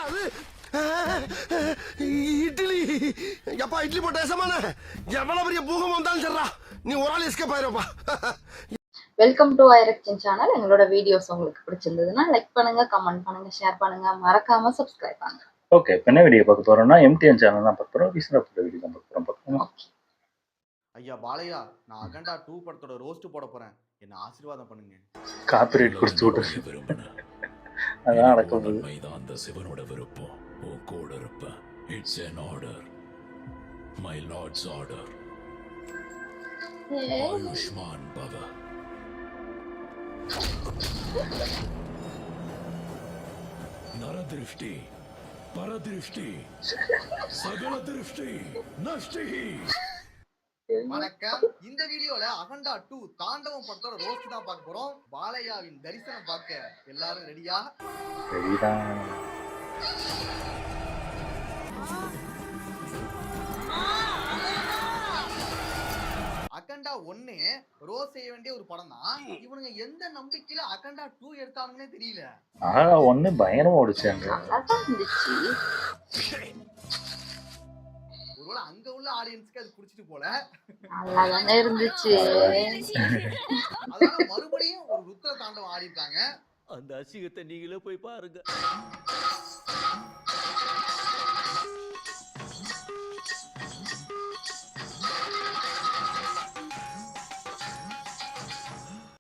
என்னது இட்லி? எப்பா இட்லி போட்ட சமான எவ்வளவு பெரிய பூகம் வந்தாலும் சரிடா, நீ ஒரு ஆள் எஸ்கேப் ஆயிருப்பா. வெல்கம் டு ஐரக்சன் சேனல். எங்களோட வீடியோஸ் உங்களுக்கு பிடிச்சிருந்ததுன்னா லைக் பண்ணுங்க, கமெண்ட் பண்ணுங்க, ஷேர் பண்ணுங்க, மறக்காம சப்ஸ்கிரைப் பண்ணுங்க. ஓகே, இப்போ என்ன வீடியோ பார்க்க போறோம்னா எம்டிஎன் சேனல் தான் பார்க்க போறோம். ரீசெண்டாக போட்ட வீடியோ தான் பார்க்க போறோம். ஐயா பாலையா, நான் அகண்டா 2 படத்தோட ரோஸ்ட் போட போறேன், என்ன ஆசீர்வாதம் பண்ணுங்க. காப்பிரைட் கொடுத்து விட்டு அதான் நடக்குது. அந்த சிவனோட விருப்பம் உன் கூட இருப்பேன். It's an order, my lord's order. Ayushman பவ. நரதிருஷ்டி, பரதிருஷ்டி, சகல திருஷ்டி, நஷ்டி. வணக்கம். இந்த வீடியோல அகண்டா 2 தாண்டவம் படத்தோட ரோஸ்ட் தான் பார்க்க போறோம். பாலையாவின் தரிசனம் பார்க்க எல்லாரும் ரெடியா? ரெடிதான். அகண்டா 1 ரோஸ் செய்ய வேண்டிய ஒரு படம் தான். இவனுங்க எந்த நம்பிக்கையில அகண்டா 2 எடுத்தாங்கன்னே தெரியல. ஒண்ணு பயங்கரமா ஓடிச்சாங்க. ஒருவேளை அங்க உள்ள ஆடியன்ஸ்க்கு அது புடிச்சிட்டு போல. நல்லாதானே இருந்துச்சு. அதனால மறுபடியும் ஒரு ருத்ர தாண்டவம் ஆடி இருக்காங்க. அந்த அசிங்கத்தை நீங்களே போய் பாருங்க.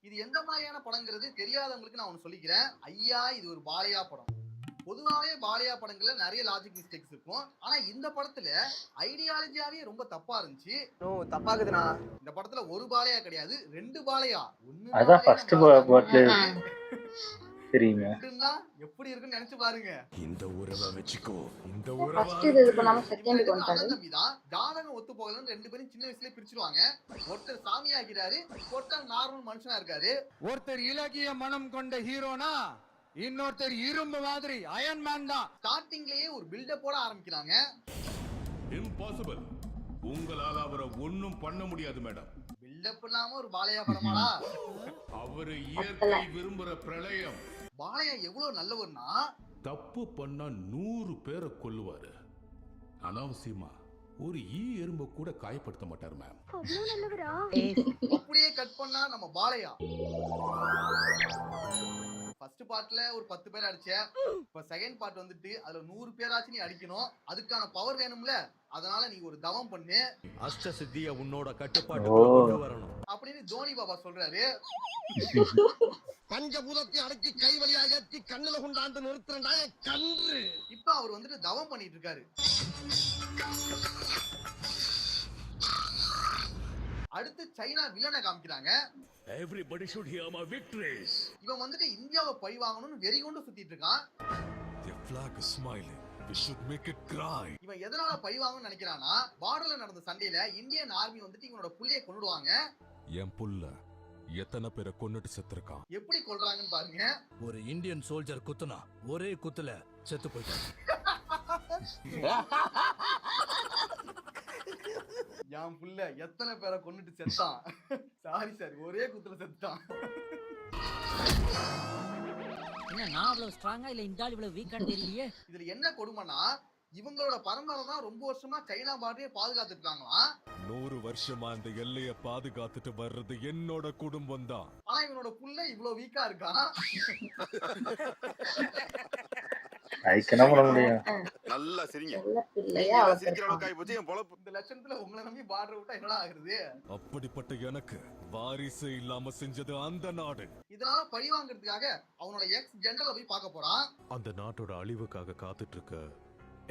இது எந்த மாதிரியான படங்கிறது தெரியாதவங்களுக்கு நான் ஒன்னு சொல்லிக்கிறேன். ஐயா, இது ஒரு பாலையா படம். பொதுவாவே பாலையா படங்கள்ல நிறைய லாஜிக் மிஸ்டேக்ஸ் இருக்கும். ஆனா இந்த படத்துல ஐடியாலஜியாவே ரொம்ப தப்பா இருந்துச்சு. தப்பாக்குதுண்ணா. இந்த படத்துல ஒரு பாலையா கிடையாது, 2 பாலையா. அதான் ஃபர்ஸ்ட் பார்ட்ல தெரியுங்க. எப்படி இருக்குன்னு நினைச்சு பாருங்க. இந்த உறவை வெச்சுக்கோ, இந்த ஃபர்ஸ்ட் இது பண்ணாம செகண்டுக்கு வந்தாரு. தம்பிதான் ஜாதகம் ஒத்து போகலன்னு 2 பேரும் சின்ன வயசுல பிரிச்சிருவாங்க. ஒருத்தர் சாமி ஆகிறாரு, ஒருத்தர் நார்மல் மனுஷனா இருக்காரு. ஒருத்தர் இலகிய மனம் கொண்ட ஹீரோனா, இன்னொருத்தர் இரும்பு மாதிரி அயன் மேன் தான். ஸ்டார்டிங்லயே ஒரு பில்டப் போட ஆரம்பிக்கிறாங்க. இம்பாசிபிள், உங்களால அவரை ஒண்ணும் பண்ண முடியாது மேடம். பில்டப் இல்லாம ஒரு பாலையா படமாடா? அவரு இயற்கை விரும்புற பிரளயம். பாலையா எவ்வளவு நல்லவர்னா, தப்பு பண்ணா 100 பேரை கொல்லுவாரு. அனாவசியமா ஒரு எறும்ப கூட காயப்படுத்த மாட்டார் மேம். அப்படியே கட் பண்ணா நம்ம பாலையா ஃபர்ஸ்ட் பார்ட்ல ஒரு 10 பேர் அடிச்ச, இப்ப செகண்ட் பார்ட் வந்துட்டு அதுல 100 பேராச்சும் நீ அடிக்கணும். அதுக்கான பவர் வேணும்ல, அதனால நீ ஒரு தவம் பண்ணு, அஷ்ட சித்திய உன்னோட கட்டுப்பாட்டுக்குள்ள கொண்டு வரணும் அப்படின்னு தோனி பாபா சொல்றாரு. பஞ்சபூதத்தை அடக்கி கை வழியா ஏற்றி கண்ணுல கொண்டாந்து நிறுத்துறா கன்று. இப்ப அவர் வந்துட்டு தவம் பண்ணிட்டு இருக்காரு. அடுத்து சைனா வில்லனை காமிக்கிறாங்க. Everybody should hear my victories. இவன் வந்துட்டு இந்தியாவை பழி வாங்கணும்னு வெறி கொண்டு சுத்திட்டு இருக்கான். The flag is smiling. We should make it cry. இவன் எதனால பழி வாங்கணும்னு நினைக்கிறானா, பார்டர்ல நடந்த சண்டையில இந்தியன் ஆர்மி வந்துட்டு இவனோட புள்ளைய கொன்னுடுவாங்க. என் புள்ள எத்தனை பேரை கொன்னுட்டு செத்துருக்கான். எப்படி கொல்றாங்கன்னு பாருங்க. ஒரு இந்தியன் சோல்ஜர் குத்துனா ஒரே குத்துல செத்து போயிட்டான். என் புள்ள எத்தனை பேரை கொன்னுட்டு செத்தான். சாரி சார், ஒரே குத்துல செத்தான். என்ன நான் அவ்வளவு ஸ்ட்ராங்கா இல்ல இந்த ஆள் இவ்வளவு வீக்கான்னு தெரியலையே. இதுல என்ன கொடுமைனா, இவங்களோட பரம்பரை தான் ரொம்ப வருஷமா சைனா பார்டரே பாதுகாத்துட்டு இருக்காங்களாம். 100 வருஷமா இந்த எல்லைய பாதுகாத்துட்டு வர்றது என்னோட குடும்பம் தான். ஆனா இவனோட புள்ள இவ்வளவு வீக்கா இருக்கான். ஐக்கன பண்ண முடியும். நல்லா சிரிங்க. பிள்ளையா சிரிக்கிற அளவுக்கு ஆகி போச்சு என் பொழப்பு. இந்த லட்சணத்துல உங்களை நம்பி பார்டர் விட்டா என்னடா ஆகுறது? அப்படிப்பட்ட எனக்கு வாரிசு இல்லாம செஞ்சது அந்த நாடு. இதனால பழி வாங்குறதுக்காக அவனோட எக்ஸ் ஜெனரலை போய் பார்க்க போறான். அந்த நாட்டோட அழிவுக்காக காத்துட்டு இருக்க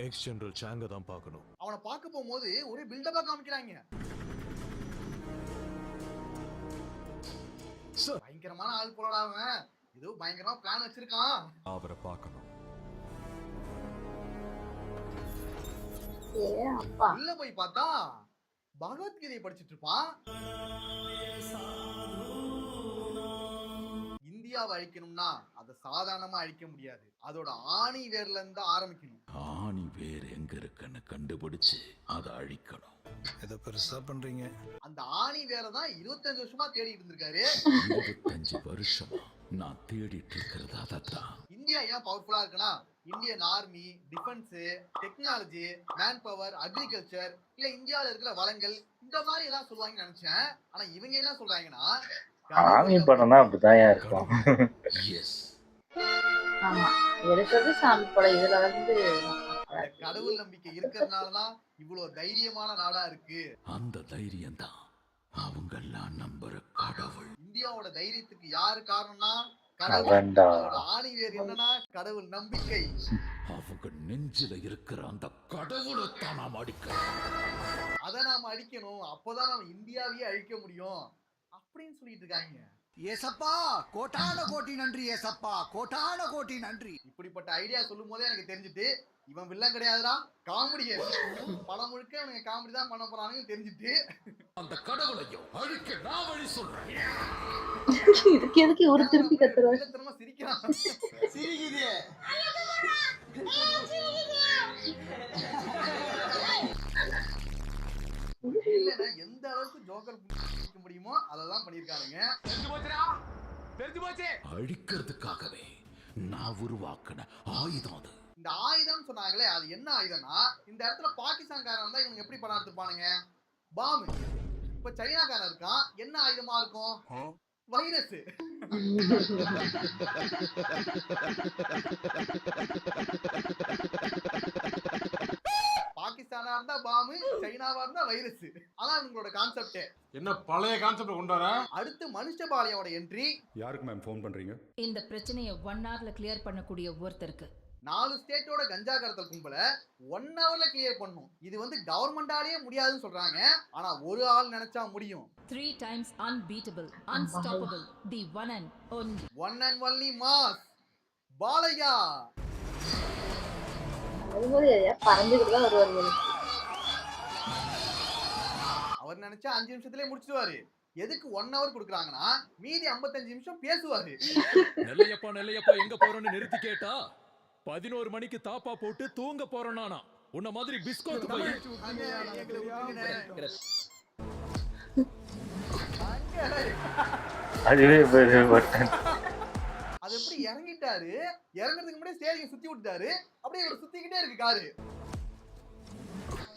எக்ஸ் ஜெனரல் சாங்க தான் பார்க்கணும். அவனை பார்க்க போகும்போது ஒரே பில்டப்பா காமிக்கிறாங்க. பயங்கரமான ஆள் போலடா அவன், ஏதோ பயங்கரமா பிளான் வச்சிருக்கான். அவரை பார்க்கணும். உள்ள போய் பார்த்தா பகவத்கீதையை படிச்சிட்டு இருப்பான். இந்தியாவை அழிக்கணும்னா அதை சாதாரணமா அழிக்க முடியாது, அதோட ஆணி வேர்ல இருந்து ஆரம்பிக்கணும். ஆணி வேற எங்க இருக்குன்னு கண்டுபிடிச்சு அதை அழிக்கணும். ஏதோ பெருசா பண்றீங்க. அந்த ஆணி வேறதான் 25 வருஷமா தேடிட்டு இருந்திருக்காரு. 25 வருஷமா நான் தேடிட்டு இருக்கிறது அதத்தான். இந்தியா ஏன் பவர்ஃபுல்லா இருக்குன்னா Indian army, defence, technology, man power, agriculture, இல்ல இந்தியால இருக்கிற வளங்கள் இந்த மாதிரி எல்லாம் சொல்லுவாங்கன்னு நினைச்சேன். ஆனா இவங்க என்ன சொல்றாங்கன்னா சாமி படம்னா அப்படிதான் இருக்கும். எஸ், ஆமா, எடுக்கிறது சாமி படம். இதுல வந்து அந்த கடவுள் நம்பிக்கை இருக்கிறதுனாலதான் இவ்வளவு தைரியமான நாடா இருக்கு. அந்த தைரியம் தான் அவங்கெல்லாம் நம்புற கடவுள். இந்தியாவோட தைரியத்துக்கு யாரு காரணம்னா கடவுள். அவன்டா. அதோட ஆணி வேர் என்னன்னா கடவுள் நம்பிக்கை. அவங்க நெஞ்சில இருக்கிற அந்த கடவுளைத்தான் நாம் அடிக்கணும். அதை நாம அழிக்கணும், அப்போதான் நம்ம இந்தியாவையே அழிக்க முடியும் அப்படின்னு சொல்லிட்டு இருக்காங்க. ஏசப்பா கோட்டான கோட்டி நன்றி, ஏசப்பா கோட்டான கோட்டி நன்றி. இப்படிப்பட்ட ஐடியா சொல்லும் போதே எனக்கு தெரிஞ்சுட்டு இவன் வில்லன் கிடையாதுடா, காமெடியர். படம் முழுக்க இவங்க காமெடி தான் பண்ண போறானுன்னு தெரிஞ்சுட்டு அந்த கடவுளையும் அழிக்க நான் வழி சொல்றேன். இதுக்கு எதுக்கு ஒரு திருப்பி கத்துறாரு? திரும்ப சிரிக்கிறான். சிரிக்குது. இல்லன்னா எந்த அளவுக்கு ஜோக்கர் பண்ணிக்க முடியுமோ அததான் பண்ணிருக்கானுங்க. அழிக்கிறதுக்காகவே நான் உருவாக்கின ஆயுதம் அது. இந்த ஆயுதம் சொன்னாங்களே, அது என்ன ஆயுதம்னா இந்த இடத்துல பாகிஸ்தான்காரன் வந்தா இவங்க எப்படி படம் எடுத்துப்பானுங்க? பாம்பு. இப்ப சைனாக்காரன் இருக்கான், என்ன ஆயுதமா இருக்கும்? வைரஸ். பாகிஸ்தானா இருந்தா பாம்பு, சைனாவா இருந்தா வைரஸ். அதான் உங்களோட கான்செப்ட். என்ன பழைய கான்செப்ட் கொண்டு வர? அடுத்து மனுஷபாலியோட என்ட்ரி. யாருக்கு மேம் ஃபோன் பண்றீங்க? இந்த பிரச்சனையை 1 hourல கிளியர் பண்ணக்கூடிய ஒருத்தருக்கு 4 ஸ்டேட்டோட கஞ்சா கடத்தல் கும்பல 1 hourல கிளியர் பண்ணும். இது வந்து கவர்மெண்டாலேயே முடியாதுன்னு சொல்றாங்க. ஆனா ஒரு ஆள் நினைச்சா முடியும். 3 times unbeatable, unstoppable, the one and only. One and only mass Balayya. வரும்போது பறந்துகிட்டு தான் வருவாரு. அவர் நினைச்சா 5 நிமிஷத்துலயே முடிச்சிடுவாரு. எதுக்கு 1 hour கொடுக்குறாங்கன்னா மீதி 55 நிமிஷம் பேசுவாரு. நெல்லையப்பா எங்க போறோம்னு நிறுத்தி கேட்டா 11 மணிக்கு தாப்பா போட்டு தூங்க போறோம். நானா உன்ன மாதிரி பிஸ்கோத் போய் அதுவே பட்டன். அது எப்படி இறங்கிட்டாரு? இறங்குறதுக்கு முன்னாடி ஸ்டேஜ் சுத்தி விட்டாரு. அப்படியே ஒரு சுத்திக்கிட்டே இருக்கு காரு.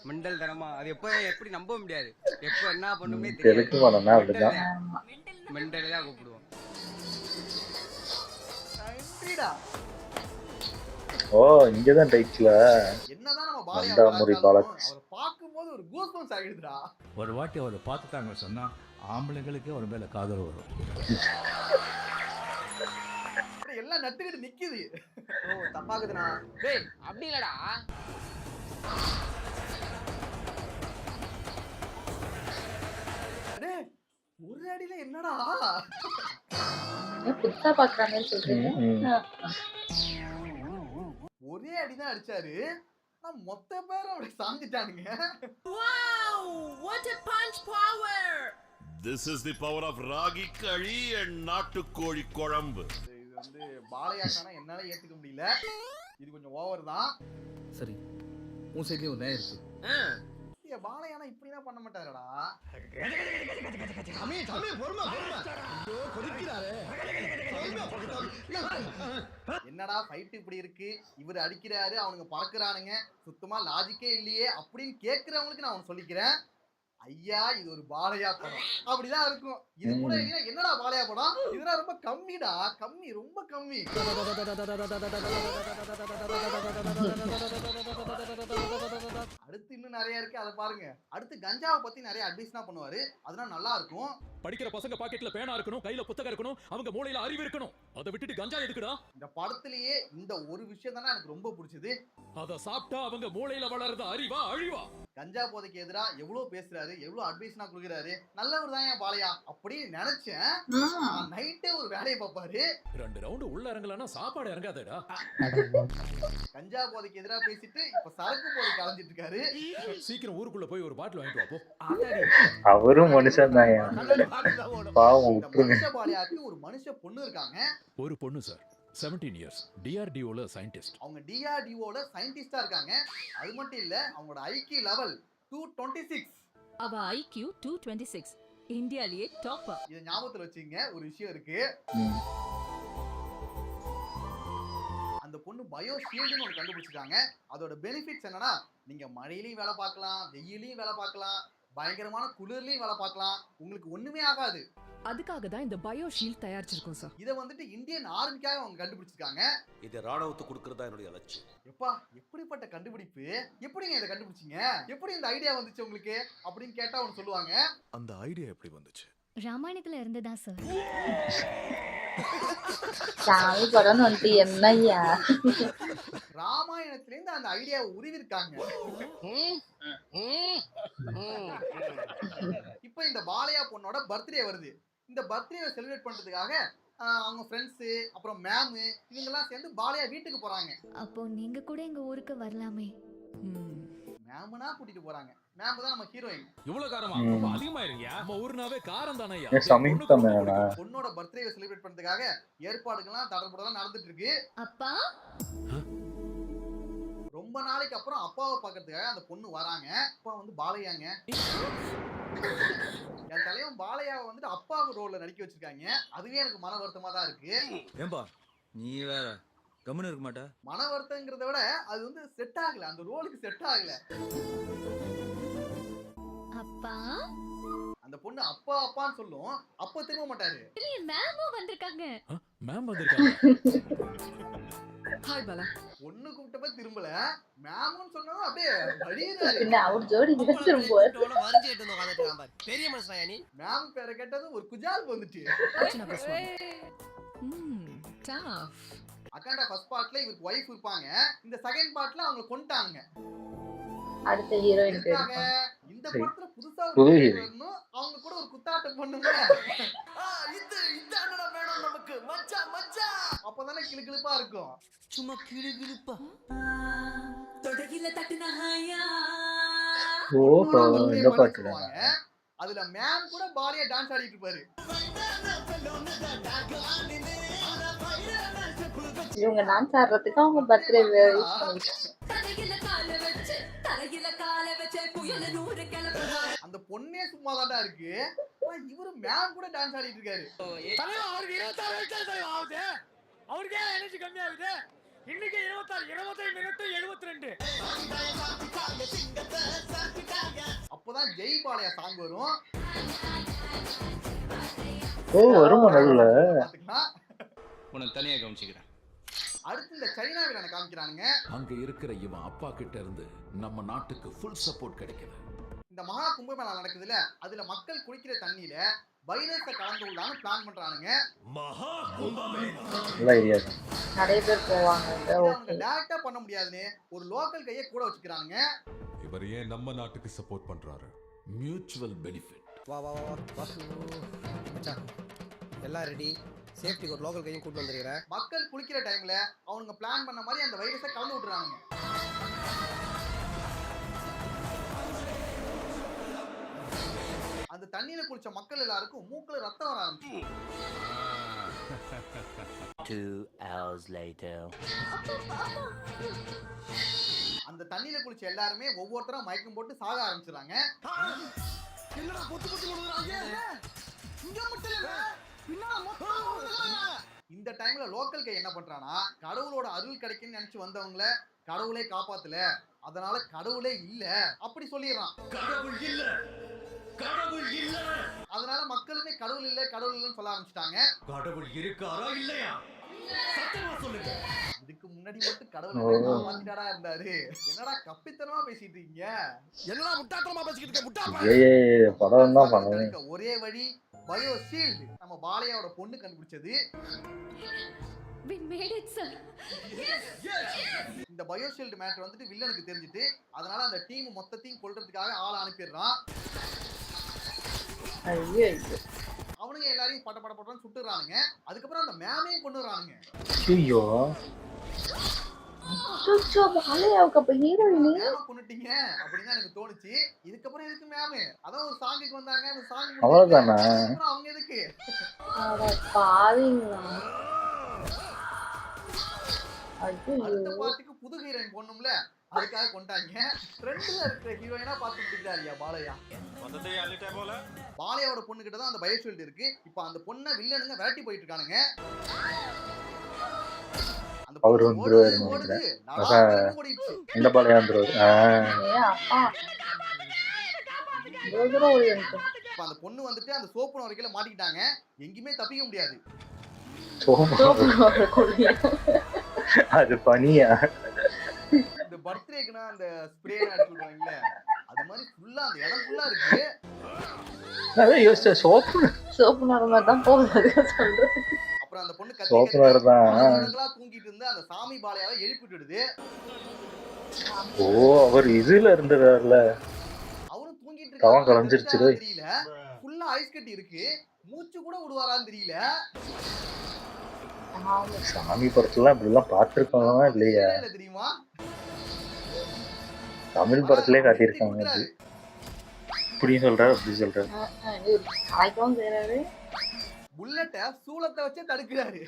மெண்டல் தரமா அது எப்படி நம்ப முடியாது. எப்ப என்ன பண்ணுமே தெலுங்கு படம்னா அப்படிதான். மெண்டல் தான் கூப்பிடுவோம். நன்றிடா. ஓ, இங்கதான் டைட்டில். என்னதான் நம்ம பாலையா மண்டாமுரி பாலக். அவரை பார்க்கும்போது ஒரு கூஸ்பம்ஸ் ஆகிடுதுடா. ஒரு வாட்டி அவரை பார்த்துட்டாங்க சொன்னா ஆம்பளைங்களுக்கே ஒரு மேல காதல் வரும். எல்லாம் நட்டுக்கிட்டு நிக்குது. ஓ தப்பாக்குதுண்ணா. டேய் அப்படி இல்லடா. டேய் ஒரு அடியில என்னடா? புதுசா பாக்குறாங்கன்னு சொல்றீங்க. ஒரே அடிதான் அடிச்சாரு. ஆனா மொத்த பேரும் அப்படி சாஞ்சிட்டானுங்க. Wow, what a punch power! This is the power of ragi களி and நாட்டுக்கோழி குழம்பு. இது வந்து பாலையாக்கான என்னால ஏத்துக்க முடியல. இது கொஞ்சம் ஓவர் தான். சரி உன் சைடுலயே ஒரு நேரம் இருக்கு. பாலையானா இப்படிதான் பண்ண மாட்டாருடா. என்னடா ஃபைட் இப்படி இருக்கு, இவர் அடிக்கிறாரு, அவனுங்க பறக்குறானுங்க, சுத்தமா லாஜிக்கே இல்லையே அப்படின்னு கேட்கிறவங்களுக்கு நான் அவன் சொல்லிக்கிறேன். ஐயா இது ஒரு பாலையா படம் அப்படிதான் இருக்கும். இது கூட இல்லையா என்னடா பாலையா படம்? இதெல்லாம் ரொம்ப கம்மிடா, கம்மி, ரொம்ப கம்மி. அடுத்து இன்னும் நிறைய இருக்கு, அதை பாருங்க. அடுத்து கஞ்சாவை பத்தி நிறைய அட்வைஸ் தான் பண்ணுவாரு, அதெல்லாம் நல்லா இருக்கும். படிக்கிற பசங்க பாக்கெட்ல பேனா இருக்கணும், கையில புத்தகம் இருக்கணும், அவங்க மூளையில அறிவு இருக்கணும். அதை விட்டுட்டு கஞ்சா எதுக்குடா? இந்த படத்திலேயே இந்த ஒரு விஷயம் தானே எனக்கு ரொம்ப பிடிச்சது. அத சாப்பிட்டா அவங்க மூளையில வளர்றது அறிவா அழிவா? கஞ்சா போதைக்கு எதிரா எவ்வளவு பேசுறாரு, எவ்வளவு அட்வைஸ்னா கொடுக்குறாரு, நல்லவர் தான் என் பாலையா அப்படின்னு நினைச்சேன். நைட்டே ஒரு வேலையை பார்ப்பாரு. 2 ரவுண்ட் உள்ள இறங்கலன்னா சாப்பாடு இறங்காதேடா. கஞ்சா போதைக்கு எதிரா பேசிட்டு இப்ப சரக்கு போதைக்கு அலைஞ்சிட்டு இருக்காரு. சீக்கிரம் ஊருக்குள்ள போய் ஒரு பாட்டில் வாங்கிட்டு வா போ. அவரும் மனுஷன் தான். பாவம் இந்த விட்டுருங்க. மனுஷ பாலையாக்கு ஒரு மனுஷ பொண்ணு இருக்காங்க. ஒரு பொண்ணு சார், 17 years. DRDOல சயின்டிஸ்ட். அவங்க டிஆர்டிஓல சயின்டிஸ்டா இருக்காங்க. அது மட்டும் இல்ல, அவங்களோட ஐக்யூ லெவல் 226. அவ IQ 226. இந்தியாலயே டாப்பர். இத ஞாபகத்துல வச்சுங்க. ஒரு விஷயம் இருக்கு. அந்த பொண்ணு பயோ ஷீல்டுன்னு ஒன்று கண்டுபிடிச்சிருக்காங்க. அதோட பெனிஃபிட்ஸ் என்னன்னா, நீங்க மழையிலையும் வேலை பார்க்கலாம், வெயிலையும் வேலை பார்க்கலாம், பயங்கரமான குளிர்லையும் வேலை பார்க்கலாம். உங்களுக்கு ஒண்ணுமே ஆகாது. அதுக்காக தான் இந்த பயோ ஷீல்ட் தயாரிச்சிருக்கோம் சார். இத வந்துட்டு இந்தியன் ஆர்மிக்காக அவங்க கண்டுபிடிச்சிருக்காங்க. இது ராணுவத்துக்கு கொடுக்கறதா என்னுடைய லட்சியம். எப்பா, எப்படிப்பட்ட கண்டுபிடிப்பு? எப்படிங்க இதை கண்டுபிடிச்சீங்க? எப்படி இந்த ஐடியா வந்துச்சு உங்களுக்கு அப்படின்னு கேட்டா அவங்க சொல்லுவாங்க, அந்த ஐடியா எப்படி வந்துச்சு? ராமாயணத்துல இருந்ததா சார். சாமி படம் வந்துட்டு என்னய்யா? ராமாயணத்துல இருந்து அந்த ஐடியாவை உருவிருக்காங்க. இப்ப இந்த பாலையா பொண்ணோட பர்த்டே வருது. இந்த பர்த்டேவை செலிப்ரேட் பண்றதுக்காக அவங்க ஃப்ரெண்ட்ஸ் அப்புறம் மேம் இவங்கெல்லாம் சேர்ந்து பாலையா வீட்டுக்கு போறாங்க. அப்போ நீங்க கூட எங்க ஊருக்கு வரலாமே. மேம்னா கூட்டிட்டு போறாங்க. மேம் தான் நம்ம ஹீரோயின். இவ்வளவு காரமா? அதிகமாயிருங்கயா. நம்ம ஊர்னாவே காரம் தானேயா. பொண்ணோட பர்த்டேவை செலிப்ரேட் பண்றதுக்காக ஏற்பாடுகள்லாம் தடபுடலாம் நடந்துட்டு இருக்கு. அப்பா ரொம்ப நாளைக்கு அப்புறம் அப்பாவை பார்க்கறதுக்காக அந்த பொண்ணு வராங்க. அப்பா வந்து பாலையாங்க. என் தலைவன் பாலையாவை வந்துட்டு அப்பா ரோல்ல நடிக்க வச்சிருக்காங்க. அதுவே எனக்கு மன வருத்தமா தான் இருக்கு. ஏம்பா நீ வேற கம்முன்னு இருக்க மாட்டா? மன வருத்தங்கிறத விட அது வந்து செட் ஆகல, அந்த ரோலுக்கு செட் ஆகல. அப்பா அந்த பொண்ணு அப்பா அப்பான்னு சொல்லும், அப்ப திரும்ப மாட்டாரு. மேமும் வந்திருக்காங்க. மேம் வந்திருக்காங்க. ஹாய் பாலா. பொண்ணு கூப்பிட்டப்ப திரும்பல, மேம்னு சொன்னதும் அப்படியே வழியிறாரு. பின்ன அவர் ஜோடி திரும்ப வரிஞ்சிட்டு வந்து உட்கார்ந்துட்டு பாரு. பெரிய மனுஷனா நீ? மேம் பேரை கேட்டது ஒரு குஜால் வந்துச்சு. அக்காண்டா ஃபர்ஸ்ட் பார்ட்ல இவருக்கு வைஃப் இருப்பாங்க. இந்த செகண்ட் பார்ட்ல அவங்க கொண்டாங்க. அடுத்த ஹீரோயின் இருக்காங்க. இந்த படத்துல புதுசா ஒரு வரணும், அவங்க கூட ஒரு குத்தாட்டம் பண்ணுங்க. இது இதானடா மேடம் நமக்கு மச்சான் மச்சான். அப்பதானே கிளுகிளுப்பா இருக்கும். சும்மா கிளுகிளுப்பா. தொடகில தட்டுனஹாயா. இந்த பாட்டுல அதுல மேம் கூட பாலியா டான்ஸ் ஆடிட்டு இருப்பாரு. இவங்க டான்ஸ் ஆடுறதுக்கு அவங்க பர்த்டே யூஸ் அந்த பொண்ணே சும்மா தான்டா இருக்கு. இவரு மேம் கூட டான்ஸ் ஆடிட்டு இருக்காரு. அவருக்கு 26 வயசு ஆகுது. அவருக்கு ஏன் எனர்ஜி கம்மி ஆகுது? இன்னைக்கு 25 மினிட் 72. அப்பதான் ஜெய் பாலையா சாங் வரும். வருமா நடுவுல? உனக்கு தனியா கவனிச்சுக்கிறேன். அடுத்து இந்த சைனா வில்லனை காமிக்கிறானுங்க. அங்க இருக்கிற இவன் அப்பா கிட்ட இருந்து நம்ம நாட்டுக்கு ஃபுல் சப்போர்ட் கிடைக்குது. இந்த மகா கும்பமேளா நடக்குதுல, அதுல மக்கள் குடிக்கிற தண்ணியில வைரஸை கலந்து விடலான்னு பிளான் பண்றானுங்க. மகா கும்பமேளா நல்ல ஐடியா. நிறைய பேர் போவாங்க. அவங்க டைரக்டா பண்ண முடியாதுன்னு ஒரு லோக்கல் கையை கூட வச்சுக்கிறானுங்க. இவர் ஏன் நம்ம நாட்டுக்கு சப்போர்ட் பண்றாரு? Mutual benefit. வா வா வா வா மச்சான் எல்லாம் ரெடி. சேஃப்டிக்கு ஒரு லோக்கல் கையும் கூட்டு வந்திருக்கிறேன். மக்கள் குளிக்கிற டைம்ல அவனுங்க பிளான் பண்ண மாதிரி அந்த வைரஸை கலந்து விட்டுறானுங்க. அந்த தண்ணியில குளிச்ச மக்கள் எல்லாருக்கும் மூக்குல ரத்தம் வர ஆரம்பிச்சு. 2 hours later. அந்த தண்ணியில குளிச்ச எல்லாருமே ஒவ்வொருத்தரா மயக்கம் போட்டு சாக ஆரம்பிச்சுறாங்க. என்னடா பொத்து பொத்து விடுறாங்க? இங்க மட்டும் இல்ல, பின்னால மொத்தம் விடுறாங்க. இந்த டைம்ல லோக்கல் கை என்ன பண்றானா, கடவுளோட அருள் கிடைக்கும்னு நினைச்சு வந்தவங்கள கடவுளே காப்பாத்தல, அதனால கடவுளே இல்ல அப்படி சொல்லிடுறான். கடவுள் இல்ல, கடவுள் இல்ல. அதனால மக்களுமே கடவுள் இல்ல கடவுள் இல்லன்னு சொல்ல ஆரம்பிச்சிட்டாங்க. கடவுள் இருக்காரா இல்லையா? சத்தமா சொல்லுங்க. இதுக்கு முன்னாடி மட்டும் கடவுளை காப்பாத்திட்டாடா இருந்தாரு. என்னடா கப்பித்தனமா பேசிட்டு இருக்கீங்க? என்னடா முட்டாத்தனமா பேசிட்டு இருக்க? முட்டா படம் தான் பண்ணுங்க. ஒரே வழி பயோ ஷீல்ட். நம்ம பாலையாவோட பொண்ணு கண்டுபிடிச்சது. We made it, sir. இந்த பயோ ஷீல்ட் மேட்டர் வந்துட்டு வில்லனுக்கு தெரிஞ்சிட்டு, அதனால அந்த டீம் மொத்தத்தையும் கொல்றதுக்காக ஆள அனுப்பிடுறான். ஐயோ அவனுங்க எல்லாரையும் பட்ட பட்ட பட்டன்னு சுட்டுறானுங்க. அதுக்கப்புறம் அந்த மேமையும் கொண்டுறானுங்க. ஐயோ சுச்சோ பாலையாவுக்கு அப்ப ஹீரோயின் மேம கொன்னுட்டீங்க அப்படின்னு எனக்கு தோணுச்சு. இதுக்கப்புறம் எதுக்கு மேம்? அதான் ஒரு சாங்குக்கு வந்தாங்க. அந்த சாங் அவ்வளவுதானா? அவங்க எதுக்கு? அட பாவிங்களா. அடுத்த பாட்டுக்கு புது ஹீரோயின் போடணும்ல, அதுக்காக கொண்டாங்க. ட்ரெண்ட்ல இருக்கிற ஹீரோயினா பார்த்து பிடிக்கிறாரியா பாலையா. பாலையாவோட பொண்ணு கிட்ட தான் அந்த பயோஷீல்டு இருக்கு. இப்ப அந்த பொண்ணை வில்லனுங்க விரட்டி போயிட்டு இருக்கானுங்க. அந்த அவர் வந்துருவாரு ஓடிடுச்சு. இந்த பாலையா வந்துருவாரு. இப்ப அந்த பொண்ணு வந்துட்டு அந்த சோப்பு வரைக்கல மாட்டிக்கிட்டாங்க. எங்கேயுமே தப்பிக்க முடியாது. அது பனியா? இந்த பர்த்டேக்குனா அந்த ஸ்ப்ரே அடிச்சு விடுவாங்கல்ல, அது மாதிரி ஃபுல்லா அந்த இடம் ஃபுல்லா இருக்கு. நான் யோசிச்சேன் சோப்பு மாதிரி தான் போகுது சொல்றேன். அப்புறம் அந்த பொண்ணு சோப்பு தான் தூங்கிட்டு இருந்து அந்த சாமி பாலையாவை எழுப்பி விடுது. ஓ, அவர் இதுல இருந்துறாருல, அவரும் தூங்கிட்டு தவம் கலஞ்சிருச்சு. தெரியல, ஃபுல்லா ஐஸ் கட்டி இருக்கு, மூச்சு கூட விடுவாரான்னு தெரியல. சாமி படத்துல இப்படி எல்லாம் பாத்துருக்கோமா இல்லையா? தெரியுமா, தமிழ் படத்திலே காட்டியிருக்காங்க. அது இப்படி சொல்றாரு, அப்படி சொல்றாரு. புல்லட்ட சூளத்தை வச்சு தடுக்கிறாரு.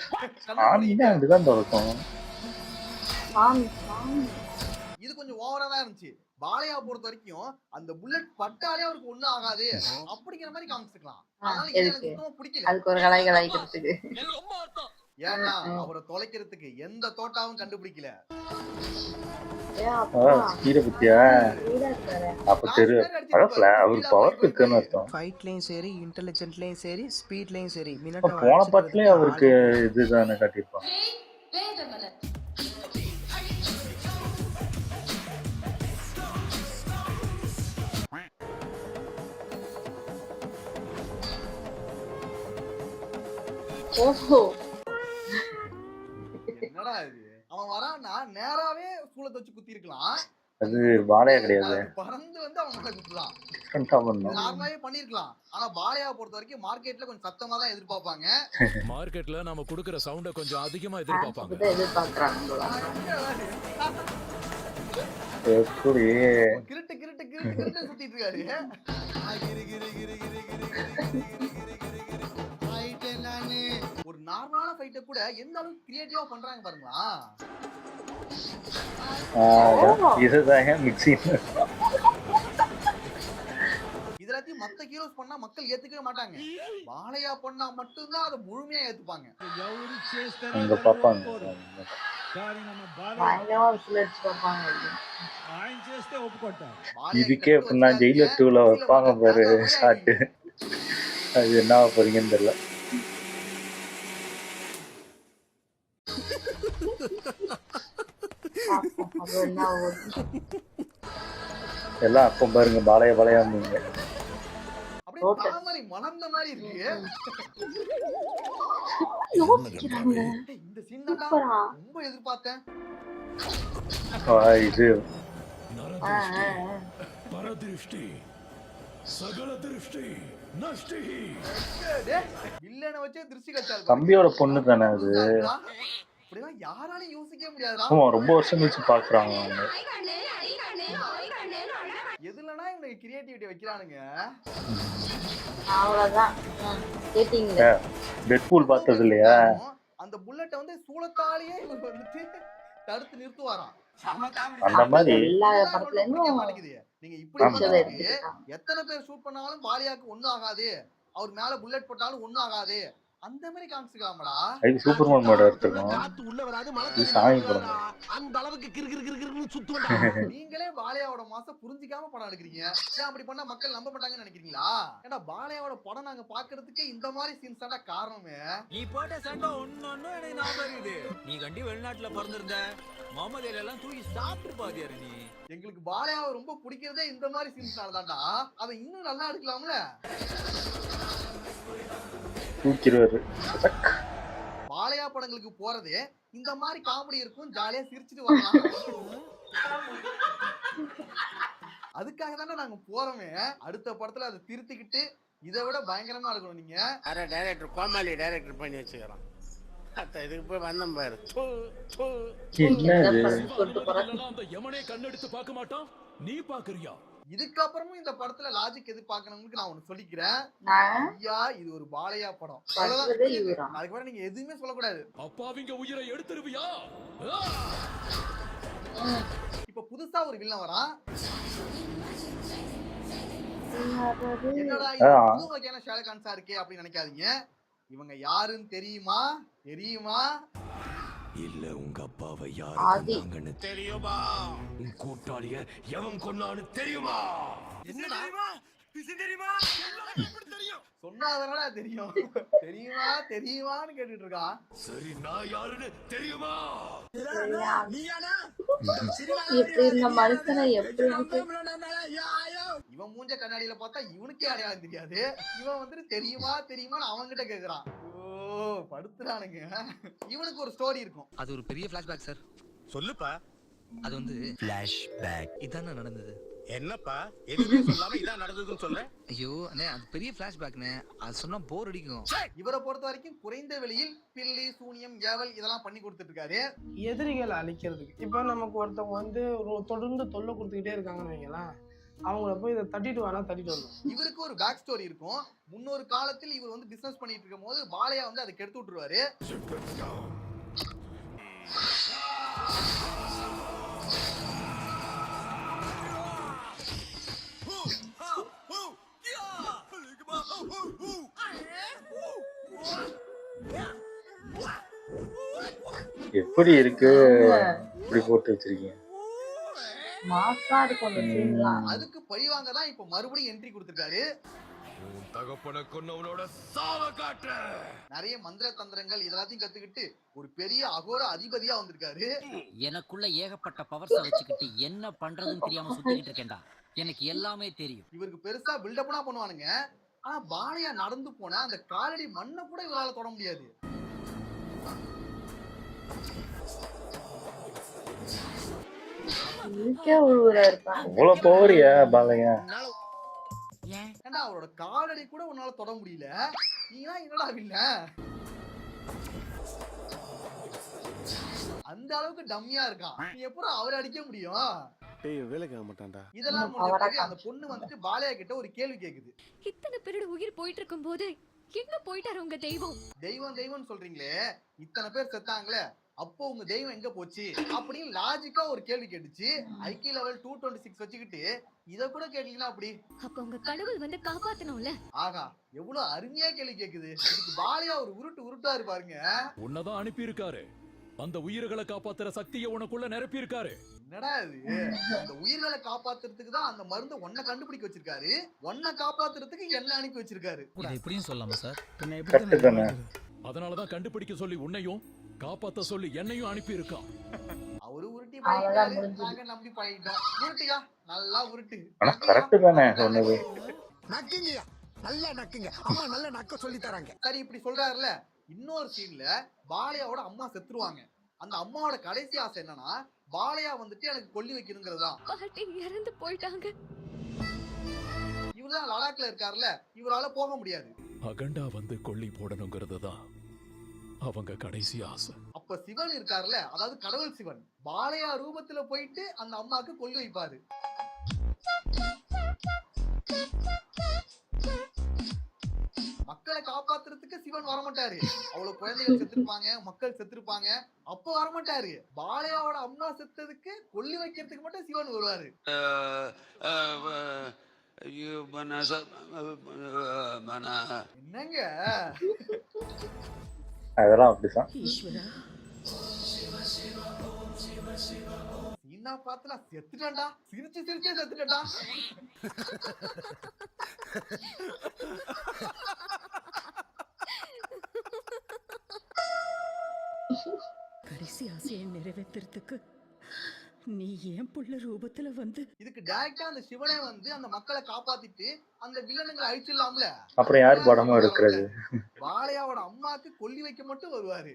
சாமினா அதுதான் தொடக்கம். இது கொஞ்சம் ஓவரா தான் இருந்துச்சு. பாலையா பொறுத்த வரைக்கும் அந்த புல்லட் பட்டாலே அவருக்கு ஒண்ணும் ஆகாது அப்படிங்கிற மாதிரி காமிச்சிருக்கலாம். அதனால இது எனக்கு சுத்தமா பிடிக்கல. அதுக்கு ஒரு கலாய்க்கிறதுக்கு, ஏன்னா அவரை தொலைக்கிறதுக்கு எந்த தோட்டாவும் கண்டுபிடிக்கல. அப்ப தெரியும் அவருக்கு பவர் இருக்குன்னு அர்த்தம். ஃபைட்லயும் சரி, இன்டெலிஜென்ட்லயும் சரி, ஸ்பீட்லயும் சரி, போன பாட்டுலயும் அவருக்கு இதுதானே காட்டியிருப்பாங்க. என்னடா இது, அவன் வரான்னா நேராவே சூளத்தை வச்சு குத்தி இருக்கலாம். அது பாலையா கிடையாது, பறந்து வந்து அவன் மேல குத்தலாம். நார்மலாவே பண்ணிருக்கலாம். ஆனா பாலையா பொறுத்த வரைக்கும் மார்க்கெட்ல கொஞ்சம் சத்தமா தான் எதிர்பார்ப்பாங்க. மார்க்கெட்ல நம்ம குடுக்குற சவுண்ட கொஞ்சம் அதிகமா எதிர்பார்ப்பாங்க. எப்படி கிரிட்டு கிரிட்டு கிரிட்டு கிரிட்டு சுத்திட்டு இருக்காரு. ஒரு நார்மலான ஃபைட்ட கூட எந்த அளவுக்கு கிரியேட்டிவா பண்றாங்க பாருங்களா. இதுதான் மிக்ஸிங். இதெல்லாத்தையும் மத்த ஹீரோஸ் பண்ணா மக்கள் ஏத்துக்கவே மாட்டாங்க. பாலையா பண்ணா மட்டும்தான் அதை முழுமையா ஏத்துப்பாங்க. அங்க பாப்பாங்க, இதுக்கே எப்படின்னா ஜெயிலர் 2ல வைப்பாங்க பாரு ஷாட்டு, அது என்ன போறீங்கன்னு தெரியல. எல்லாம் அப்ப பாருங்க பாலையா பாலையா இருந்தீங்க. அப்படியே தாமரை மலர்ந்த மாதிரி இருக்கு. இந்த சீன் தான் ரொம்ப எதிர்பார்த்தேன். இது பரதிருஷ்டி சகல திருஷ்டி நஷ்டி. வில்லனை வச்சே திருஷ்டி கச்சால். தம்பியோட பொண்ணு தானே அது. அப்படிதான் யாராலையும் யோசிக்க முடியாதா. ஆமா, ரொம்ப வருஷம் கழிச்சு பாக்குறாங்க அவங்க. எதுலனா இவனுக்கு கிரியேட்டிவிட்டி வைக்கிறானுங்க. அவ்வளவுதான் கேட்டிங்க. டெட்பூல் பார்த்தது இல்லையா? அந்த புல்லட்ட வந்து சூளத்தாலேயே இவர் வந்துட்டு தடுத்து நிறுத்துவாராம். அந்த மாதிரி எல்லா படத்துலயும் நீங்க இப்படி எத்தனை பேர் ஷூட் பண்ணாலும் பாலியாக்கு ஒண்ணும் ஆகாது, அவர் மேல புல்லட் போட்டாலும் ஒண்ணும் ஆகாது, அந்த மாதிரி காமிச்சுக்கலாமடா. இது சூப்பர்மேன் படம் எடுத்துறோம். உள்ள வராது இது சாமி படம். அந்த அளவுக்கு கிறுகிறுகிறுன்னு சுத்துவாங்க. நீங்களே பாலையாவோட மாசம் புரிஞ்சிக்காம படம் எடுக்கிறீங்க. ஏன் அப்படி பண்ணா மக்கள் நம்ப மாட்டாங்கன்னு நினைக்கிறீங்களா? ஏன்னா பாலையாவோட படம் நாங்க பாக்குறதுக்கு இந்த மாதிரி சீன்ஸ் தான் காரணமே. நீ போட்ட சண்டை ஒன்னொன்னு எனக்கு ஞாபகம் இருக்குது. நீ கண்டி வெளிநாட்டுல பிறந்திருந்த முகமது எல்லாம் தூக்கி சாப்பிட்டு பாதியாரு நீ. எங்களுக்கு பாலையாவை ரொம்ப பிடிக்கிறதே இந்த மாதிரி சீன்ஸ்னால தான்டா. அதை இன்னும் நல்லா எடுக்கலாம்ல. பாலையா படங்களுக்கு போறது இந்த மாதிரி காமெடி இருக்கும், ஜாலியா சிரிச்சுட்டு வரலாம். அதுக்காக தானே நாங்க போறோமே. அடுத்த படத்துல அதை திருத்திக்கிட்டு இதை விட பயங்கரமா இருக்கணும். நீங்க டைரக்டர் கோமாளி டைரக்டர் பண்ணி வச்சுக்கிறோம். இதுக்கு போய் வந்தோம் பாரு. அந்த யமனே கண்ணெடுத்து பார்க்க மாட்டான், நீ பாக்குறியா? இதுக்கப்புறமும் இந்த படத்துல லாஜிக் எதிர்பார்க்கறவங்களுக்கு நான் ஒண்ணு சொல்லிக்கிறேன். நான் ஐயா இது ஒரு பாலையா படம். பண்றதே இவரா? அதுக்கு நீங்க எதுவுமே சொல்லக்கூடாது. அப்பாவிங்க உயிரை எடுத்துருவியா? இப்ப புதுசா ஒரு வில்லன் வரான். என்னடா இது புது வகையான ஷேர்லாக் ஹோம்ஸா இருக்கே அப்படின்னு நினைக்காதீங்க. இவங்க யாருன்னு தெரியுமா? இல்ல உங்க அப்பாவை ஆதி. யாருன்னு தெரியுமா? உன் கூட்டாளிய எவன் கொன்னான்னு தெரியுமா? என்னடா சொன்னாதானடா தெரியும். தெரியுமான்னு கேட்டுட்டு இருக்கான். சரி நான் யாருன்னு தெரியுமா? இப்படி இந்த மனுஷனை எப்படி இவன் மூஞ்ச கண்ணாடியில பார்த்தா இவனுக்கே அடையாளம் தெரியாது. இவன் வந்துட்டு தெரியுமான்னு அவன்கிட்ட கேக்குறான். ஓ படுத்துறானுங்க. இவனுக்கு ஒரு ஸ்டோரி இருக்கும். அது ஒரு பெரிய ஃபிளாஷ்பேக் சார். சொல்லுப்பா. அது வந்து ஃபிளாஷ்பேக். இதானே நடந்தது. என்னப்பா எதுவுமே சொல்லாம இதான் நடந்ததுன்னு சொல்ற? ஐயோ அண்ணே அது பெரிய ஃபிளாஷ்பேக்னே. அது சொன்னா போர் அடிக்கும். இவரை பொறுத்த வரைக்கும் குறைந்த விலையில் பில்லி சூனியம் ஏவல் இதெல்லாம் பண்ணி கொடுத்துட்டு இருக்காரு. எதிரிகளை அழிக்கிறதுக்கு இப்ப நமக்கு ஒருத்தவங்க வந்து தொடர்ந்து தொல்லை கொடுத்துக்கிட்டே இருக்காங்கன்னு வைங்களேன், அவங்கள போய் இதை தட்டிட்டு வரணும். இவருக்கு ஒரு பேக் ஸ்டோரி இருக்கும். முன்னொரு காலத்தில் இவர் வந்து பிசினஸ் பண்ணிட்டு இருக்கும் போது பாலையா வந்து அதை கெடுத்து விட்டுருவாரு. எப்படி இருக்கு இப்படி போட்டு வச்சிருக்கீங்க? மாசா இருக்கும் அந்த சீன்லாம். அதுக்கு பழிவாங்க தான் இப்ப மறுபடியும் என்ட்ரி கொடுத்திருக்காரு. தகப்பன கொன்னவனோட சாவ காட்ட நிறைய மந்திர தந்திரங்கள் இதெல்லாத்தையும் கத்துக்கிட்டு ஒரு பெரிய அகோர அதிபதியா வந்திருக்காரு. எனக்குள்ள ஏகப்பட்ட பவர்ஸ வச்சுக்கிட்டு என்ன பண்றதுன்னு தெரியாம சுத்திக்கிட்டு இருக்கேன்டா. எனக்கு எல்லாமே தெரியும். இவருக்கு பெருசா பில்டப்னா பண்ணுவானுங்க. ஆனா பாலையா நடந்து போனா அந்த காலடி மண்ணை கூட இவரால தொட முடியாது. அவ்வளவு போறியா பாலையா? ஏன்டா அவரோட காலடி கூட உன்னால தொட முடியல. நீனா என்னடா வில்ல? அந்த அளவுக்கு டம்மியா இருக்கான். நீ எப்படி அவரை அடிக்க முடியும்? வேலைக்கு ஆக மாட்டான்டா. இதெல்லாம் முடிஞ்ச பிறகு அந்த பொண்ணு வந்துட்டு பாலையா கிட்ட ஒரு கேள்வி கேக்குது. இத்தனை பேரோட உயிர் போயிட்டு இருக்கும் போது எங்க போயிட்டாரு உங்க தெய்வம்? தெய்வம் சொல்றீங்களே, இத்தனை பேர் செத்தாங்களே, அப்போ உங்க தெய்வம் எங்க போச்சு அப்படின்னு லாஜிக்கா ஒரு கேள்வி கேட்டுச்சு. ஐக்கிய லெவல் 226 வச்சுக்கிட்டு இத கூட கேட்டீங்கன்னா அப்படி அப்ப உங்க கடவுள் வந்து காப்பாத்தணும்ல. ஆகா எவ்வளவு அருமையா கேள்வி கேக்குது. இதுக்கு பாலையா ஒரு உருட்டாரு பாருங்க. உன்னதான் அனுப்பி இருக்காரு. அந்த உயிர்களை காப்பாத்துற சக்தியை உனக்குள்ள நிரப்பி இருக்காரு. என்னடா இது? அந்த உயிர்களை காப்பாத்துறதுக்கு தான் அந்த மருந்தை ஒன்ன கண்டுபிடிக்க வச்சிருக்காரு. ஒன்ன காப்பாத்துறதுக்கு என்ன அனுப்பி வச்சிருக்காரு. இப்படியும் சொல்லலாமா சார்? அதனாலதான் கண்டுபிடிக்க சொல்லி உன்னையும் காப்பாத்த சொல்லி என்னையும் அனுப்பி இருக்கான். அவரு உருட்டி பழகிட்டாரு. நாங்க நம்பி பழகிட்டோம். உருட்டியா நல்லா உருட்டு. ஆனா கரெக்ட் தானே சொன்னது. நக்குங்கயா நல்லா நக்குங்க. அம்மா நல்லா நக்க சொல்லி தராங்க. சரி இப்படி சொல்றாருல. இன்னொரு சீன்ல பாலையாவோட அம்மா செத்துருவாங்க. அந்த அம்மாவோட கடைசி ஆசை என்னன்னா பாலையா வந்துட்டு எனக்கு கொல்லி வைக்கணுங்கிறதுதான். பாட்டி இறந்து போயிட்டாங்க. இவர்தான் லடாக்ல இருக்காருல்ல, இவரால போக முடியாது. அகண்டா வந்து கொல்லி போடணுங்கிறதுதான் அவங்க கடைசி ஆசை. அப்ப சிவன் இருக்காருல்ல, அதாவது கடவுள் சிவன் பாலையா ரூபத்துல போயிட்டு அந்த அம்மாக்கு கொல்லி வைப்பாரு. மக்களை காப்பாத்துறதுக்கு சிவன் வரமாட்டாரு. அவ்வளவு குழந்தைகள் செத்துருப்பாங்க, மக்கள் செத்துருப்பாங்க, அப்ப வரமாட்டாரு. பாலையாவோட அம்மா செத்ததுக்கு கொல்லி வைக்கிறதுக்கு மட்டும் சிவன் வருவாரு. என்னங்க அதெல்லாம் அப்படிதான். சீனா பாத்துல செத்துட்டா, சிரிச்சே செத்துட்டா. கடைசி ஆசையை நிறைவேற்றுறதுக்கு நீ ஏன் புள்ள ரூபத்துல வந்து இதுக்கு டைரக்டா அந்த சிவனே வந்து அந்த மக்களை காப்பாத்திட்டு அந்த வில்லனுங்களை அழிச்சிடலாம்ல. அப்புறம் யார் படமும் எடுக்கிறது? பாலையாவோட அம்மாக்கு கொல்லி வைக்க மட்டும் வருவாரு.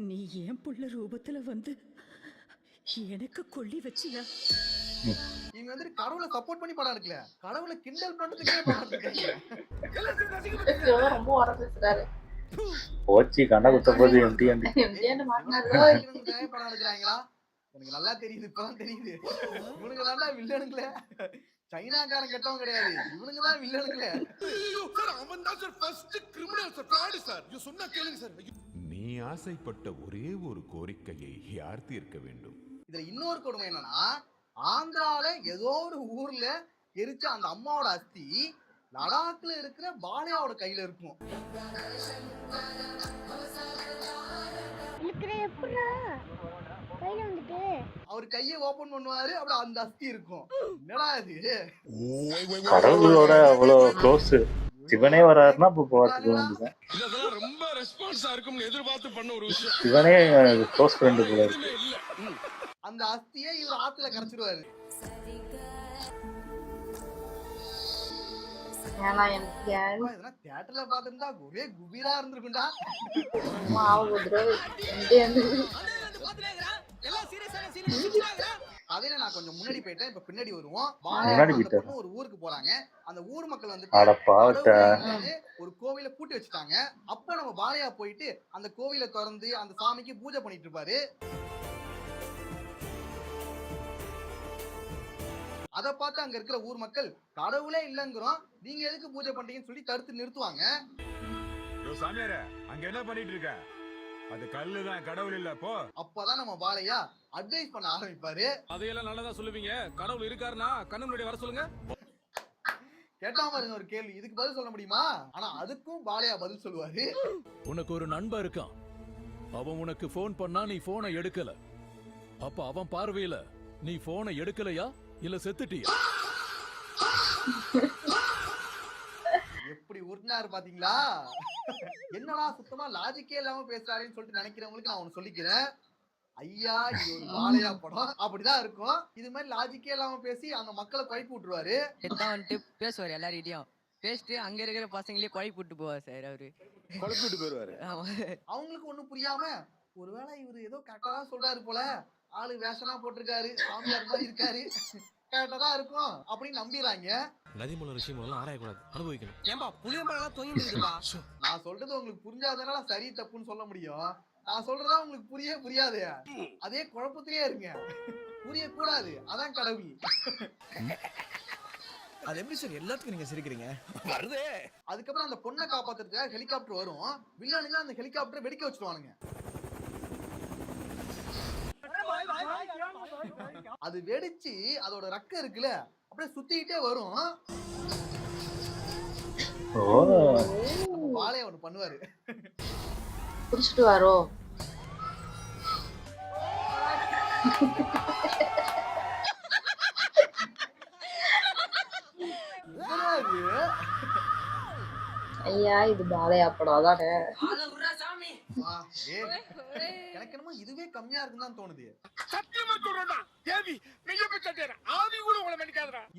நீ ஏன் புள்ள ரூபத்துல வந்து எனக்கு கொல்லி வச்சியா? இவங்க வந்து கடவுளை சப்போர்ட் பண்ணி படம் எடுக்கல, கடவுளை கிண்டல் பண்றதுக்கே படம் எடுக்காங்க. ரொம்ப வரதுறாரு. ஓச்சி கண்ண குத்த போது எம்டி படம் எடுக்கிறாங்களா? எனக்கு நல்லா தெரியுது, இப்பதான் தெரியுது. இவனுங்க தாண்டா வில்லனுங்களே. சைனாக்காரன் கெட்டவன் கிடையாது, இவனுங்க தான் வில்லனுங்களே. சார் அவன் தான் sir first criminal sir, fraud sir. நீ சொன்னா கேளுங்க சார். நீ ஆசைப்பட்ட ஒரே ஒரு கோரிக்கையை யார் தீர்க்க வேண்டும்? இதுல இன்னொரு கொடுமை என்னன்னா, ஆந்திரால ஏதோ ஒரு ஊர்ல எரிச்ச அந்த அம்மாவோட அஸ்தி லடாக்ல இருக்கிற பாலியாவோட கையில இருக்கும். அவர் கையை ஓபன் பண்ணுவாரு, அப்புறம் அந்த அஸ்தி இருக்கும். என்னடா இது? கடவுளோட அவ்வளவு க்ளோஸ். சிவனே வராருன்னா இப்ப பார்த்துக்க வேண்டியதான். இதெல்லாம் ரொம்ப ரெஸ்பான்ஸா இருக்கும்னு எதிர்பார்த்து பண்ண ஒரு விஷயம். சிவனே க்ளோஸ் ஃப்ரெண்டு போல இருக்கு. அந்த அஸ்தியை இவர் ஆத்துல கரைச்சிடுவாரு. இதெல்லாம் தியேட்டர்ல பாத்துட்டா ஒரே குபீரா இருந்திருக்கும்டா. அதையில நான் கொஞ்சம் முன்னாடி போயிட்டேன், இப்ப பின்னாடி வருவோம். ஒரு ஊருக்கு போறாங்க. அந்த ஊர் மக்கள் வந்து ஒரு கோவில பூட்டி வச்சுட்டாங்க. அப்ப நம்ம பாலையா போயிட்டு அந்த கோவிலை திறந்து அந்த சாமிக்கு பூஜை பண்ணிட்டு இருப்பாரு. அத பார்த்து அங்க இருக்கிற ஊர் மக்கள் கடவுளே இல்லங்கிறோம், நீங்க எதுக்கு பூஜை பண்றீங்கன்னு சொல்லி தடுத்து நிறுத்துவாங்க. சாமியாரே, அங்க என்ன பண்ணிட்டு இருக்க? அது கல்லுதான், கடவுள் இல்ல போ. அப்பதான் நம்ம பாலையா அட்வைஸ் பண்ண ஆரம்பிப்பாரு. அதையெல்லாம் நல்லதா சொல்லுவீங்க. கடவுள் இருக்காருன்னா கண்ணு முன்னாடி வர சொல்லுங்க. கேட்டா பாருங்க ஒரு கேள்வி, இதுக்கு பதில் சொல்ல முடியுமா? ஆனா அதுக்கும் பாலையா பதில் சொல்லுவாரு. உனக்கு ஒரு நண்பன் இருக்கான், அவன் உனக்கு போன் பண்ணா நீ போனை எடுக்கல. அப்ப அவன் பார்வையில நீ போனை எடுக்கலையா இல்ல செத்துட்டியா? எப்படி உருட்டாரு பாத்தீங்களா? என்னடா சுத்தமா லாஜிக்கே இல்லாம பேசுறாருன்னு சொல்லிட்டு நினைக்கிறவங்களுக்கு நான் ஒன்னு சொல்லிக்கிறேன். ஐயா இது ஒரு பாலையா படம் அப்படிதான் இருக்கும். இது மாதிரி லாஜிக்கே இல்லாம பேசி அந்த மக்களை குழப்பி விட்டுருவாரு. வந்துட்டு பேசுவாரு எல்லாரிட்டையும். பேசிட்டு அங்க இருக்கிற பசங்களே குழப்பி விட்டு போவாரு சார். அவரு குழப்பி விட்டு போயிருவாரு. அவங்களுக்கு ஒண்ணும் புரியாம ஒருவேளை இவரு ஏதோ கரெக்டா தான் சொல்றாரு போல, ஆளு வேஷனா போட்டிருக்காரு, சாமியார் மாதிரி இருக்காரு, கரெக்டா தான் இருக்கும் அப்படின்னு நம்பிடுறாங்க. நதிமூல விஷயம் எல்லாம் ஆராயக்கூடாது, அனுபவிக்கணும். ஏன்பா புளியம்பழம் தொங்கிடுதுப்பா. நான் சொல்றது உங்களுக்கு புரிஞ்சாதனால சரி தப்புன்னு சொல்ல முடியும். நான் சொல்றதா உங்களுக்கு புரியாது. அதே குழப்பத்திலேயே இருங்க, புரியக்கூடாது. அதான் கடவுள். அது எப்படி சார் எல்லாத்துக்கும் நீங்க சிரிக்கிறீங்க? வருதே. அதுக்கப்புறம் அந்த பொண்ணை காப்பாத்துறதுக்காக ஹெலிகாப்டர் வரும். வில்லனுங்க அந்த ஹெலிகாப்டரை வெடிக்க வச்சிருவானுங்க. அது வெடிச்சு அதோட ரக்க இருக்குல்ல அப்படியே சுத்திக்கிட்டே வரும். வாழைய ஒண்ணு பண்ணுவாரு, புடிச்சிட்டு வாரோ. ஐயா இது பாலையா படம் அதானே? எனக்கு என்னமோ இதுவே கம்மியா இருக்குன்னு தான் தோணுது.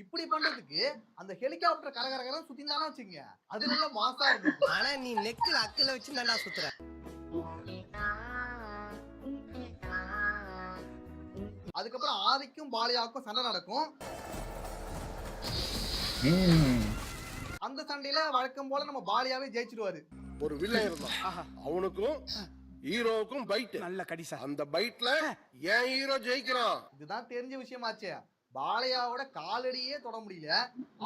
இப்படி பண்றதுக்கு அந்த ஹெலிகாப்டர் கரகரகர சுத்தினானா வச்சுங்க, அது நல்ல மாசா இருக்கும். ஆனா நீ நெக்ல அக்கல வச்சு நல்லா சுத்துற. அதுக்கப்புறம் ஆதிக்கும் பாலியாவுக்கும் சண்டை நடக்கும். அந்த சண்டையில வழக்கம் போல நம்ம பாலியாவே ஜெயிச்சிடுவாரு. ஒரு வில்லன் இருந்தான், அவனுக்கும் ஹீரோவுக்கும் பைட். நல்ல கடிசா. அந்த பைட்ல ஏன் ஹீரோ ஜெயிக்கிறான். இதுதான் தெரிஞ்ச விஷயமாச்சே. பாலையாவோட காலடியே தொட முடியல,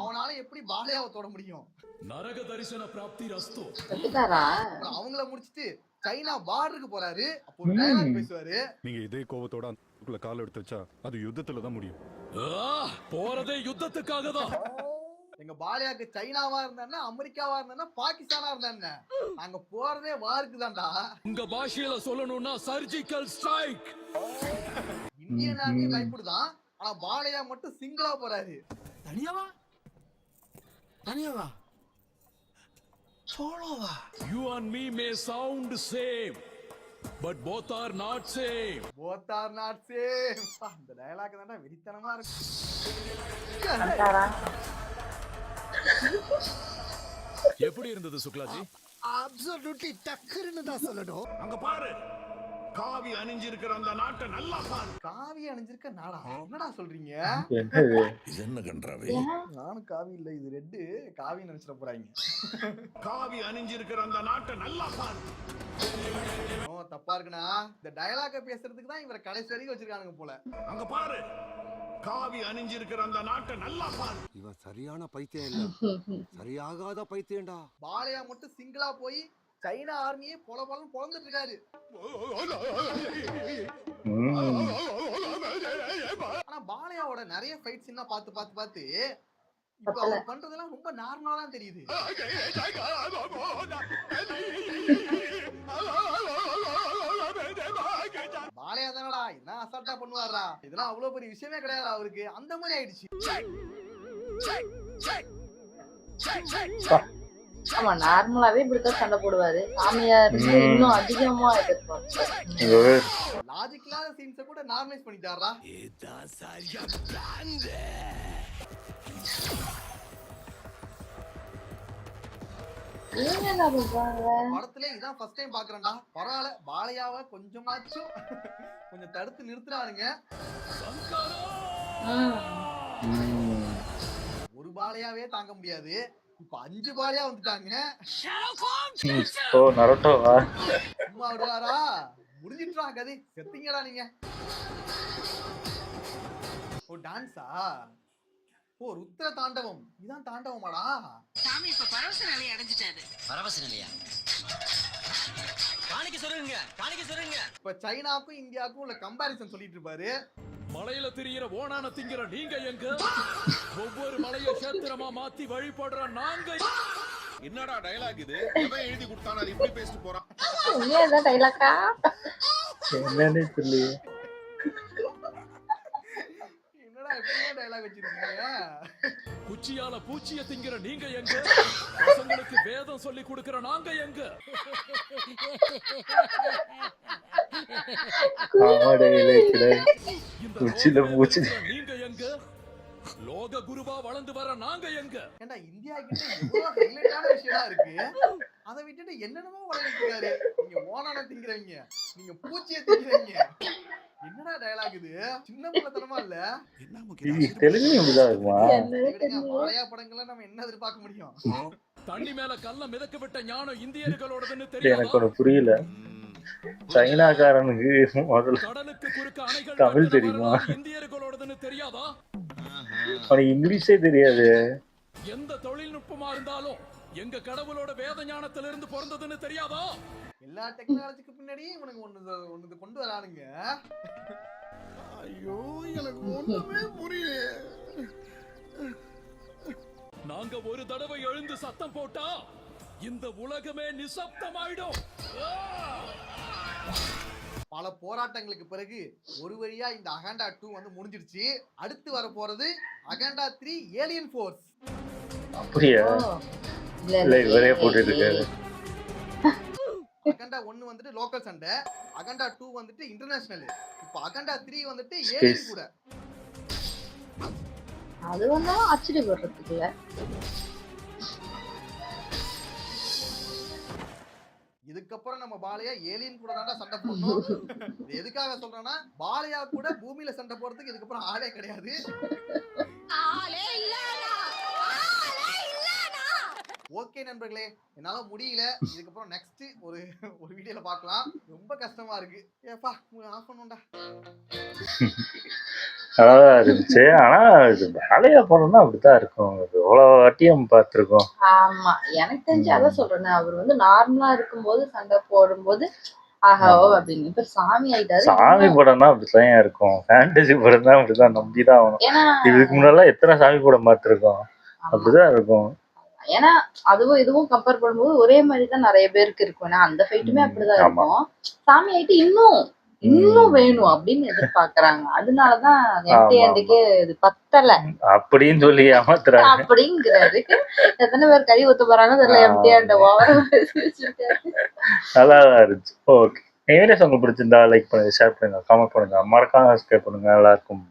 அவனால எப்படி பாலையாவை தொட முடியும்? நரக தரிசன பிராப்தி ரஸ்து. அவங்கள முடிச்சிட்டு சைனா பார்டருக்கு போறாரு. அப்போ ஒரு டயலாக் பேசுவாரு. நீங்க இதே கோவத்தோட அந்த கால் எடுத்து வச்சா அது யுத்தத்துல தான் முடியும். போறதே யுத்தத்துக்காக தான். எங்க பாலியாக்கு சைனாவா இருந்தா, அமெரிக்காவா இருந்தா, பாகிஸ்தானா இருந்தா, நாங்க போறதே வாருக்கு தான்டா. உங்க பாஷையில சொல்லணும்னா சர்ஜிக்கல் ஸ்ட்ரைக். இந்தியன் ஆர்மி பயப்படுதான், ஆனா பாலியா மட்டும் சிங்கிளா போறாரு. தனியாவா? சோலோவா? You and me may sound same, but both are not same. Both are not same. இந்த டயலாக் தான்டா வெறித்தனமா இருக்கு. எப்படி இருந்தது சுக்லாஜி? அப்சல்யூட்லி டக்கர்னு தான் சொல்லணும். அங்க பாரு, காவி அணிஞ்சிருக்கிற அந்த நாட்டை நல்லா பாரு. காவி அணிஞ்சிருக்க நாடா? என்னடா சொல்றீங்க? இது என்ன கன்றாவே? நானும் காவி இல்ல, இது ரெட்டு. காவி நினைச்சிட போறாங்க. காவி அணிஞ்சிருக்கிற அந்த நாட்டை நல்லா பாரு. தப்பா இருக்குனா இந்த டயலாக பேசுறதுக்கு தான் இவரை கடைசி வரைக்கும் வச்சிருக்கானுங்க போல. அங்க பாரு, காவி அணிஞ்சிருக்கிற அந்த நாட்டை நல்லா பாரு. இவன் சரியான பைத்தியம் இல்ல, சரியாகாத பைத்தியம்டா. பாலையா மட்டும் சிங்கிளா போய் சைனா ஆர்மியே பொலன்னு பொழந்துட்டு இருக்காரு. ஆனா பாலையாவோட நிறைய ஃபைட் சீனா பார்த்து இப்ப அவர் பண்றதெல்லாம் ரொம்ப நார்மலா தான் தெரியுது. பாலையா தானடா என்ன அசால்ட்டா பண்ணுவாரா, இதெல்லாம் அவ்வளவு பெரிய விஷயமே கிடையாது அவருக்கு, அந்த மாதிரி ஆயிடுச்சு. ஆமா நார்மலாவே இப்படித்தான் சண்டை போடுவாரு. சாமியார் இன்னும் அதிகமா எதிர்பார்ப்பாரு. லாஜிக் இல்லாத சீன்ஸ கூட நார்மலைஸ் பண்ணிட்டாரா. படத்துல இதான் ஃபர்ஸ்ட் டைம் பாக்குறேன்டா. பரவாயில்ல, பாலையாவை கொஞ்சமாச்சும் கொஞ்சம் தடுத்து நிறுத்துறானுங்க. ஒரு பாலையாவே தாங்க முடியாது, இப்ப 5 பாலையா வந்துட்டாங்க. சும்மா விடுவாரா, முடிஞ்சிட்டா கதை, செத்தீங்கடா நீங்க. ஓ டான்ஸா, ஓ ருத்ர தாண்டவம், இதான் தாண்டவமாடா. சாமி இப்ப பரவச நிலையை அடைஞ்சிட்டாரு. பரவச நிலையா? காணிக்க சொல்லுங்க. இப்ப சைனாக்கும் இந்தியாவுக்கும் உள்ள கம்பாரிசன் சொல்லிட்டு இருப்பாரு. மலையில திரியிற ஓனான திங்கிற நீங்க எங்க? ஒவ்வொரு மலைய சேத்திரமா மாத்தி வழிபடுற நாங்க. என்னடா டயலாக் இது? எவன் எழுதி கொடுத்தானே அது இப்படி பேசிட்டு போறான்? ஏன் டயலாக்கா? என்னன்னே தெரியல. என்னடா இப்படியே டயலாக் வச்சிருக்கீங்க? குச்சியால பூச்சிய திங்கிற நீங்க எங்க? பசங்களுக்கு வேதம் சொல்லி கொடுக்கிற நாங்க எங்க? நீங்க எங்க? லோக குருவா வளர்ந்து வர நாங்க எங்க? ஏண்டா இந்தியா கிட்ட எவ்வளவு ஹைலைட்டான விஷயம் இருக்கு, அதை விட்டுட்டு என்னென்னமோ வளர்ந்துருக்காரு. நீங்க ஓனான திங்கிறவங்க, நீங்க பூச்சிய திங்கிறவங்க, என்னடா டயலாக் இது? சின்ன பிள்ளைத்தனமா இல்ல? பாலையா படங்களை நம்ம என்ன எதிர்பார்க்க முடியும்? தண்ணி மேல கல்ல மிதக்க விட்ட ஞானம் இந்தியர்களோடதுன்னு தெரியும். எனக்கு ஒண்ணு புரியல. சைனாக்காரனுக்கு முதல்ல தமிழ் தெரியுமா? இந்தியர்களோடதுன்னு தெரியாதா? அவனுக்கு இங்கிலீஷே தெரியாது. எந்த தொழில்நுட்பமா இருந்தாலும் எங்க கடவுளோட வேத ஞானத்திலிருந்து பிறந்ததுன்னு தெரியாதா? எல்லா டெக்னாலஜிக்கு பின்னாடி உனக்கு ஒண்ணு கொண்டு வரானுங்க. ஐயோ எனக்கு ஒண்ணுமே புரியல. நாங்க ஒரு தடவை எழுந்து சத்தம் போட்டா இந்த உலகமே நிசப்தமாயிடும். பல போராட்டங்களுக்கு பிறகு ஒரு வழியா இந்த அகண்டா 2 வந்து முடிஞ்சிருச்சு. அடுத்து வர போறது அகண்டா 3 ஏலியன் ஃபோர்ஸ். அப்படியே இல்ல இவரே போட்டுட்டு இருக்காரு. அகண்டா 1 வந்துட்டு லோக்கல் சண்டை, அகண்டா 2 வந்துட்டு இன்டர்நேஷனல், இப்போ அகண்டா 3 வந்துட்டு ஏலியன் கூட. அது வந்து ஆச்சரியப்படுறதுக்கு இல்ல. இதுக்கப்புறம் நம்ம பாலையா ஏலியன் கூட தாண்டா சண்டை போடணும். இது எதுக்காக சொல்றேன்னா, பாலையா கூட பூமியில சண்டை போறதுக்கு இதுக்கப்புறம் ஆளே கிடையாது. ஓகே நண்பர்களே, என்னால முடியல. இதுக்கப்புறம் நெக்ஸ்ட் ஒரு வீடியோல பார்க்கலாம். ரொம்ப கஷ்டமா இருக்கு. ஏப்பா ஆஃப் பண்ணுடா. அதான் இருந்துச்சு. ஆனா இது வேலையா போனோம்னா அப்படித்தான் இருக்கும். எவ்வளவு வாட்டியும் பார்த்திருக்கோம். ஆமா எனக்கு தெரிஞ்சு அதான் சொல்றேன். அவர் வந்து நார்மலா இருக்கும்போது சண்டை போடும்போது ஆஹோ அப்படின்னு. இப்ப சாமி ஆயிட்டாரு. சாமி படம்னா அப்படித்தான் இருக்கும். ஃபேண்டசி படம் தான் அப்படிதான் நம்பிதான் ஆகணும். இதுக்கு முன்னால எத்தனை சாமி படம் பார்த்திருக்கோம். அப்படிதான் இருக்கும். ஏன்னா அதுவும் இதுவும் கம்பேர் பண்ணும்போது ஒரே மாதிரி தான் நிறைய பேருக்கு இருக்கும். ஏன்னா அந்த ஃபைட்டுமே அப்படிதான் இருக்கும். சாமி ஆயிட்டு இன்னும் வேணும் அப்படின்னு எதிர்பார்க்கறாங்க. அதனாலதான் எம்டிஆண்டுக்கே இது பத்தல அப்படின்னு சொல்லி ஏமாத்துறாங்க அப்படிங்கிறாரு. எத்தனை பேர் கை ஊத்த போறாங்க தெரியல. எம்டிஆண்ட ஓவரா நல்லாதான் இருந்துச்சு. ஓகே, வீடியோஸ் உங்களுக்கு பிடிச்சிருந்தா லைக் பண்ணுங்க, ஷேர் பண்ணுங்க, கமெண்ட் பண்ணுங்க, மறக்காம சப்ஸ்கிரைப் பண்ணுங்க. நல்லா இருக்கும்.